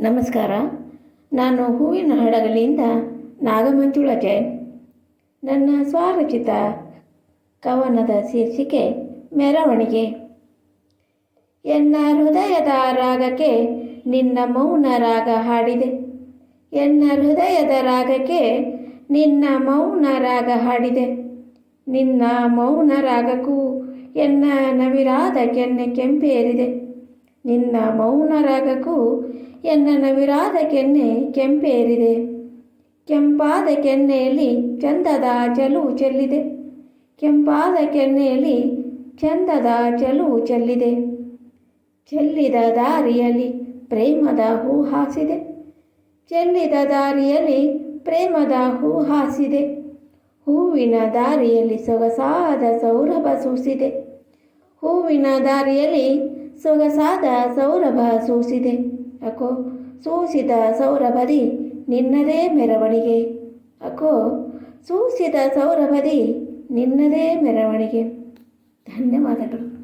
ನಮಸ್ಕಾರ. ನಾನು ಹೂವಿನ ಹಡಗಲಿಯಿಂದ ನಾಗಮಂಜುಳ ಜೈನ್. ನನ್ನ ಸ್ವರಚಿತ ಕವನದ ಶೀರ್ಷಿಕೆ ಮೆರವಣಿಗೆ. ಎನ್ನ ಹೃದಯದ ರಾಗಕ್ಕೆ ನಿನ್ನ ಮೌನ ರಾಗ ಹಾಡಿದೆ. ಎನ್ನ ಹೃದಯದ ರಾಗಕ್ಕೆ ನಿನ್ನ ಮೌನ ರಾಗ ಹಾಡಿದೆ. ನಿನ್ನ ಮೌನ ರಾಗಕ್ಕೂ ಎನ್ನ ನವಿರಾದ ಕೆನ್ನೆ ಕೆಂಪೇರಿದೆ. ನಿನ್ನ ಮೌನ ರಾಗಕ್ಕೂ ಎನ್ನ ನವಿರಾದ ಕೆನ್ನೆ ಕೆಂಪೇರಿದೆ. ಕೆಂಪಾದ ಕೆನ್ನೆಯಲ್ಲಿ ಚಂದದ ಚೆಲುವು ಚೆಲ್ಲಿದೆ. ಕೆಂಪಾದ ಕೆನ್ನೆಯಲ್ಲಿ ಚಂದದ ಚೆಲುವು ಚೆಲ್ಲಿದೆ. ಚೆಲ್ಲಿದ ದಾರಿಯಲ್ಲಿ ಪ್ರೇಮದ ಹೂ ಹಾಸಿದೆ. ಚೆಲ್ಲಿದ ದಾರಿಯಲ್ಲಿ ಪ್ರೇಮದ ಹೂ ಹಾಸಿದೆ. ಹೂವಿನ ದಾರಿಯಲ್ಲಿ ಸೊಗಸಾದ ಸೌರಭ ಸೂಸಿದೆ. ಹೂವಿನ ದಾರಿಯಲ್ಲಿ ಸೊಗಸಾದ ಸೌರಭ ಸೂಸಿದೆ. ಅಕೋ ಸೂಸಿದ ಸೌರಭದಿ ನಿನ್ನದೇ ಮೆರವಣಿಗೆ. ಅಕೋ ಸೂಸಿದ ಸೌರಭದಿ ನಿನ್ನದೇ ಮೆರವಣಿಗೆ. ಧನ್ಯವಾದಗಳು.